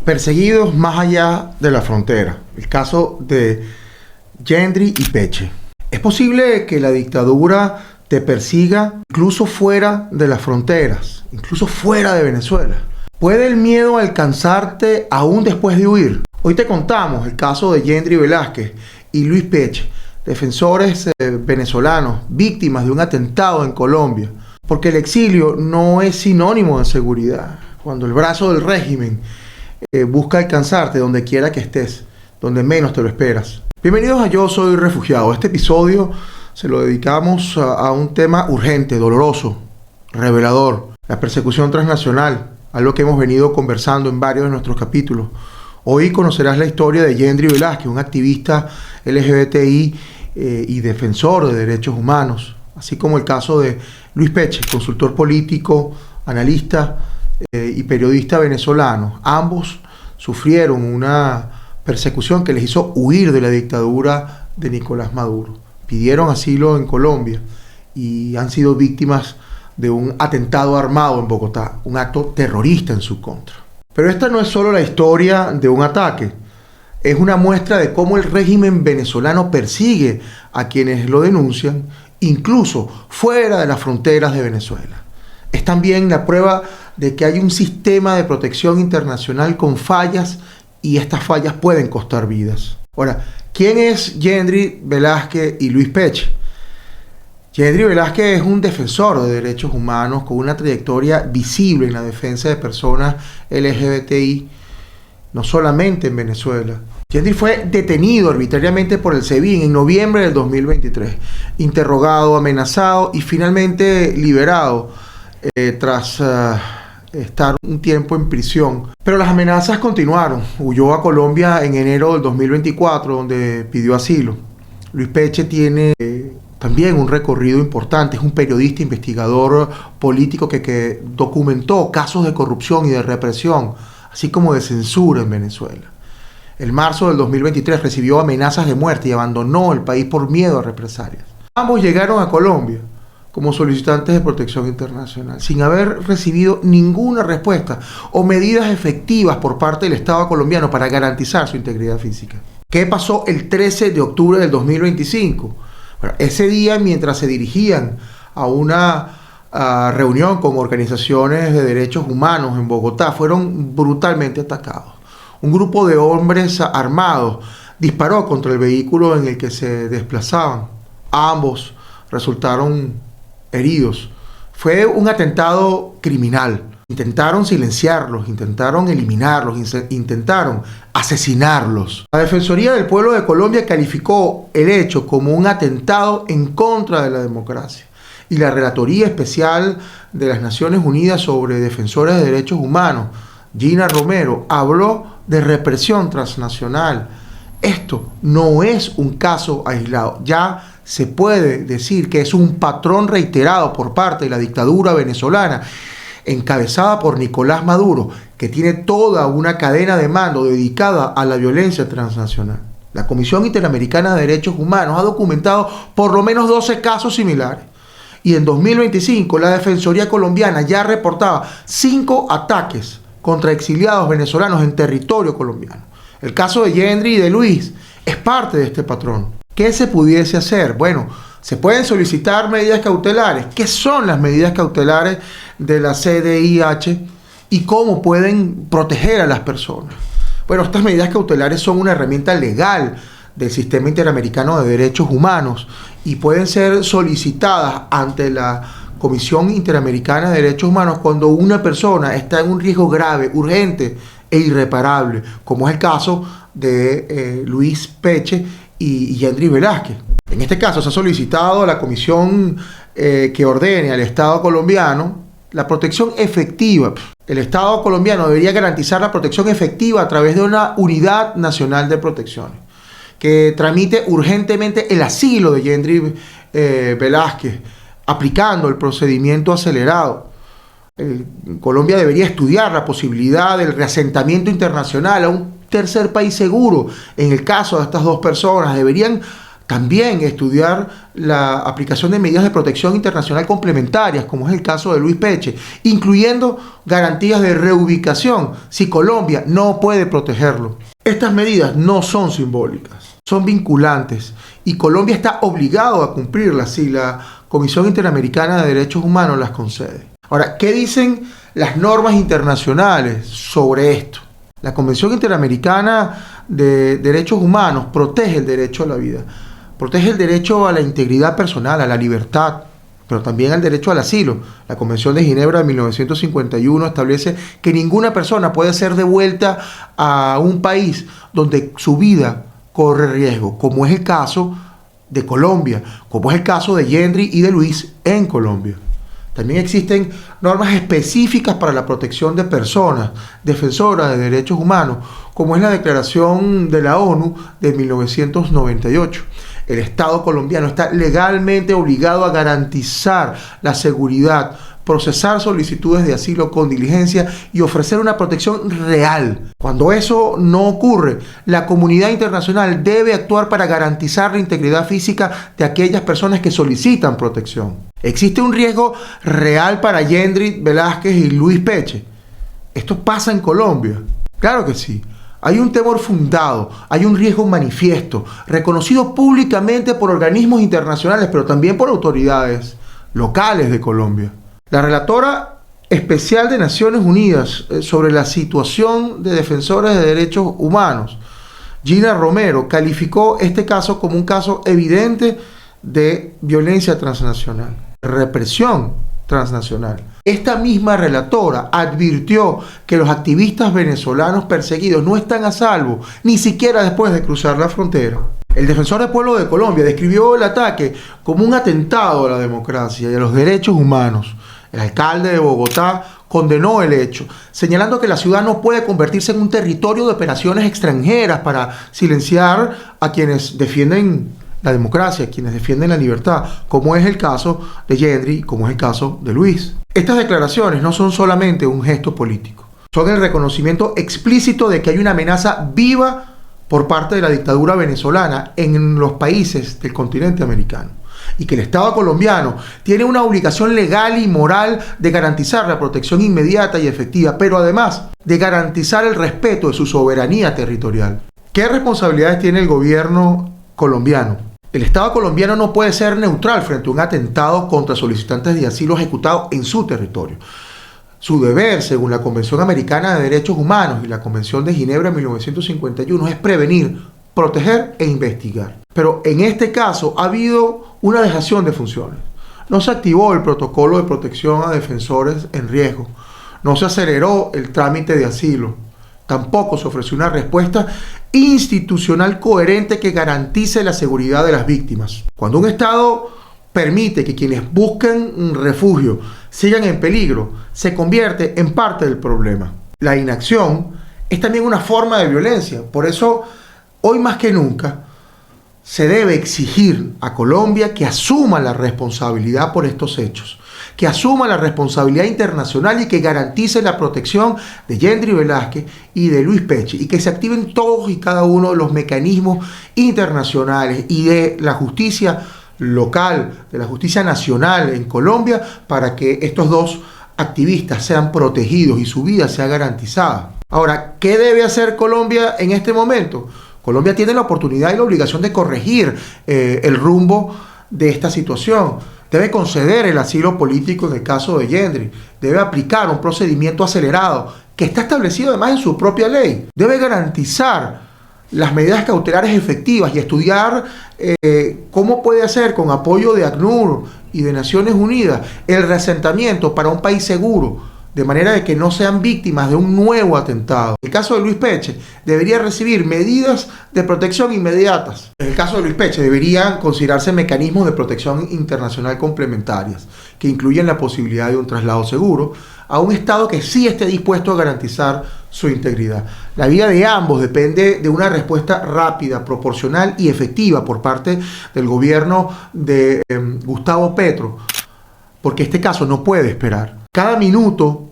Perseguidos más allá de la frontera. El caso de Yendri y Peche. ¿Es posible que la dictadura te persiga incluso fuera de las fronteras, incluso fuera de Venezuela? ¿Puede el miedo alcanzarte aún después de huir? Hoy te contamos el caso de Yendri Velázquez y Luis Peche, defensores venezolanos, víctimas de un atentado en Colombia. Porque el exilio no es sinónimo de seguridad. Cuando el brazo del régimen busca alcanzarte donde quiera que estés, donde menos te lo esperas. Bienvenidos a Yo Soy Refugiado. Este episodio se lo dedicamos a un tema urgente, doloroso, revelador. La persecución transnacional, algo que hemos venido conversando en varios de nuestros capítulos. Hoy conocerás la historia de Yendri Velázquez, un activista LGBTI y defensor de derechos humanos, así como el caso de Luis Peche, consultor político, analista y periodista venezolano. Ambos sufrieron una persecución que les hizo huir de la dictadura de Nicolás Maduro. Pidieron asilo en Colombia y han sido víctimas de un atentado armado en Bogotá, un acto terrorista en su contra. Pero esta no es solo la historia de un ataque, es una muestra de cómo el régimen venezolano persigue a quienes lo denuncian, incluso fuera de las fronteras de Venezuela. Es también la prueba de que hay un sistema de protección internacional con fallas y estas fallas pueden costar vidas. Ahora, ¿quién es Yendri Velázquez y Luis Peche? Yendri Velázquez es un defensor de derechos humanos con una trayectoria visible en la defensa de personas LGBTI, no solamente en Venezuela. Yendri fue detenido arbitrariamente por el SEBIN en noviembre del 2023, interrogado, amenazado y finalmente liberado tras estar un tiempo en prisión. Pero las amenazas continuaron. Huyó a Colombia en enero del 2024, donde pidió asilo. Luis Peche tiene también un recorrido importante. Es un periodista, investigador político que documentó casos de corrupción y de represión, así como de censura en Venezuela. En marzo del 2023 recibió amenazas de muerte y abandonó el país por miedo a represalias. Ambos llegaron a Colombia como solicitantes de protección internacional, sin haber recibido ninguna respuesta o medidas efectivas por parte del Estado colombiano para garantizar su integridad física. ¿Qué pasó el 13 de octubre del 2025? Bueno, ese día, mientras se dirigían a una reunión con organizaciones de derechos humanos en Bogotá, fueron brutalmente atacados. Un grupo de hombres armados disparó contra el vehículo en el que se desplazaban. Ambos resultaron heridos. Fue un atentado criminal. Intentaron silenciarlos, intentaron eliminarlos, intentaron asesinarlos. La Defensoría del Pueblo de Colombia calificó el hecho como un atentado en contra de la democracia. Y la Relatoría Especial de las Naciones Unidas sobre Defensores de Derechos Humanos, Gina Romero, habló de represión transnacional. Esto no es un caso aislado. Ya se puede decir que es un patrón reiterado por parte de la dictadura venezolana, encabezada por Nicolás Maduro, que tiene toda una cadena de mando dedicada a la violencia transnacional. La Comisión Interamericana de Derechos Humanos ha documentado por lo menos 12 casos similares. Y en 2025 la Defensoría colombiana ya reportaba 5 ataques contra exiliados venezolanos en territorio colombiano. El caso de Yendri y de Luis es parte de este patrón. ¿Qué se pudiese hacer? Bueno, se pueden solicitar medidas cautelares. ¿Qué son las medidas cautelares de la CIDH y cómo pueden proteger a las personas? Bueno, estas medidas cautelares son una herramienta legal del Sistema Interamericano de Derechos Humanos y pueden ser solicitadas ante la Comisión Interamericana de Derechos Humanos cuando una persona está en un riesgo grave, urgente e irreparable, como es el caso de Luis Peche y Yendri Velázquez. En este caso se ha solicitado a la comisión que ordene al Estado colombiano la protección efectiva. El Estado colombiano debería garantizar la protección efectiva a través de una unidad nacional de protección que tramite urgentemente el asilo de Yendri Velázquez, aplicando el procedimiento acelerado. Colombia debería estudiar la posibilidad del reasentamiento internacional a un tercer país seguro. En el caso de estas dos personas, deberían También estudiar la aplicación de medidas de protección internacional complementarias, como es el caso de Luis Peche, incluyendo garantías de reubicación si Colombia no puede protegerlo. Estas medidas no son simbólicas, son vinculantes y Colombia está obligado a cumplirlas si la Comisión Interamericana de Derechos Humanos las concede. Ahora, ¿qué dicen las normas internacionales sobre esto? La Convención Interamericana de Derechos Humanos protege el derecho a la vida, protege el derecho a la integridad personal, a la libertad, pero también al derecho al asilo. La Convención de Ginebra de 1951 establece que ninguna persona puede ser devuelta a un país donde su vida corre riesgo, como es el caso de Colombia, como es el caso de Yendri y de Luis en Colombia. También existen normas específicas para la protección de personas defensoras de derechos humanos, como es la Declaración de la ONU de 1998. El Estado colombiano está legalmente obligado a garantizar la seguridad, procesar solicitudes de asilo con diligencia y ofrecer una protección real. Cuando eso no ocurre, la comunidad internacional debe actuar para garantizar la integridad física de aquellas personas que solicitan protección. ¿Existe un riesgo real para Yendri Velázquez y Luis Peche? ¿Esto pasa en Colombia? Claro que sí. Hay un temor fundado, hay un riesgo manifiesto, reconocido públicamente por organismos internacionales, pero también por autoridades locales de Colombia. La relatora especial de Naciones Unidas sobre la situación de defensores de derechos humanos, Gina Romero, calificó este caso como un caso evidente de violencia transnacional, represión transnacional. Esta misma relatora advirtió que los activistas venezolanos perseguidos no están a salvo, ni siquiera después de cruzar la frontera. El defensor del pueblo de Colombia describió el ataque como un atentado a la democracia y a los derechos humanos. El alcalde de Bogotá condenó el hecho, señalando que la ciudad no puede convertirse en un territorio de operaciones extranjeras para silenciar a quienes defienden la democracia, quienes defienden la libertad, como es el caso de Yendri, como es el caso de Luis. Estas declaraciones no son solamente un gesto político, son el reconocimiento explícito de que hay una amenaza viva por parte de la dictadura venezolana en los países del continente americano, y que el Estado colombiano tiene una obligación legal y moral de garantizar la protección inmediata y efectiva, pero además de garantizar el respeto de su soberanía territorial. ¿Qué responsabilidades tiene el gobierno colombiano? El Estado colombiano no puede ser neutral frente a un atentado contra solicitantes de asilo ejecutado en su territorio. Su deber, según la Convención Americana de Derechos Humanos y la Convención de Ginebra de 1951, es prevenir, proteger e investigar. Pero en este caso ha habido una dejación de funciones. No se activó el protocolo de protección a defensores en riesgo. No se aceleró el trámite de asilo. Tampoco se ofreció una respuesta institucional coherente que garantice la seguridad de las víctimas. Cuando un Estado permite que quienes buscan refugio sigan en peligro, se convierte en parte del problema. La inacción es también una forma de violencia. Por eso, hoy más que nunca, se debe exigir a Colombia que asuma la responsabilidad por estos hechos, que asuma la responsabilidad internacional y que garantice la protección de Yendri Velázquez y de Luis Peche, y que se activen todos y cada uno de los mecanismos internacionales y de la justicia local, de la justicia nacional en Colombia, para que estos dos activistas sean protegidos y su vida sea garantizada. Ahora, ¿qué debe hacer Colombia en este momento? Colombia tiene la oportunidad y la obligación de corregir el rumbo de esta situación. Debe conceder el asilo político en el caso de Yendri. Debe aplicar un procedimiento acelerado que está establecido además en su propia ley. Debe garantizar las medidas cautelares efectivas y estudiar cómo puede hacer, con apoyo de ACNUR y de Naciones Unidas, el reasentamiento para un país seguro, de manera de que no sean víctimas de un nuevo atentado. En el caso de Luis Peche, debería recibir medidas de protección inmediatas. En el caso de Luis Peche, deberían considerarse mecanismos de protección internacional complementarias, que incluyen la posibilidad de un traslado seguro a un Estado que sí esté dispuesto a garantizar su integridad. La vida de ambos depende de una respuesta rápida, proporcional y efectiva por parte del gobierno de Gustavo Petro, porque este caso no puede esperar. Cada minuto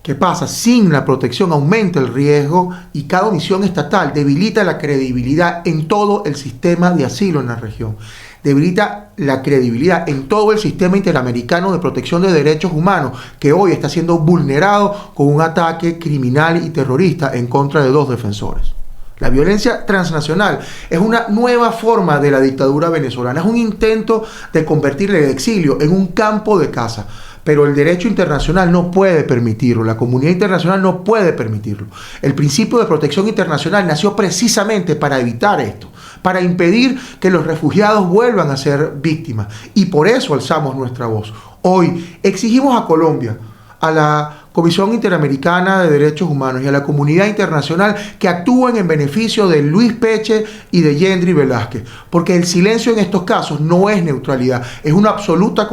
¿Qué pasa? Sin la protección aumenta el riesgo y cada omisión estatal debilita la credibilidad en todo el sistema de asilo en la región. Debilita la credibilidad en todo el sistema interamericano de protección de derechos humanos, que hoy está siendo vulnerado con un ataque criminal y terrorista en contra de 2 defensores. La violencia transnacional es una nueva forma de la dictadura venezolana, es un intento de convertir el exilio en un campo de caza. Pero el derecho internacional no puede permitirlo, la comunidad internacional no puede permitirlo. El principio de protección internacional nació precisamente para evitar esto, para impedir que los refugiados vuelvan a ser víctimas. Y por eso alzamos nuestra voz. Hoy exigimos a Colombia, a la Comisión Interamericana de Derechos Humanos y a la comunidad internacional que actúen en beneficio de Luis Peche y de Yendry Velázquez, porque el silencio en estos casos no es neutralidad, es una absoluta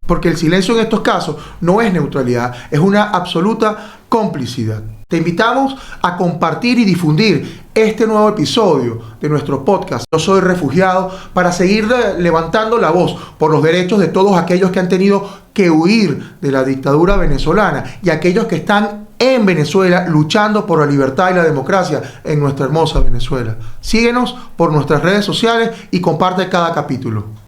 porque el silencio en estos casos no es neutralidad, es una absoluta complicidad. Te invitamos a compartir y difundir este nuevo episodio de nuestro podcast Yo Soy Refugiado, para seguir levantando la voz por los derechos de todos aquellos que han tenido que huir de la dictadura venezolana y aquellos que están en Venezuela luchando por la libertad y la democracia en nuestra hermosa Venezuela. Síguenos por nuestras redes sociales y comparte cada capítulo.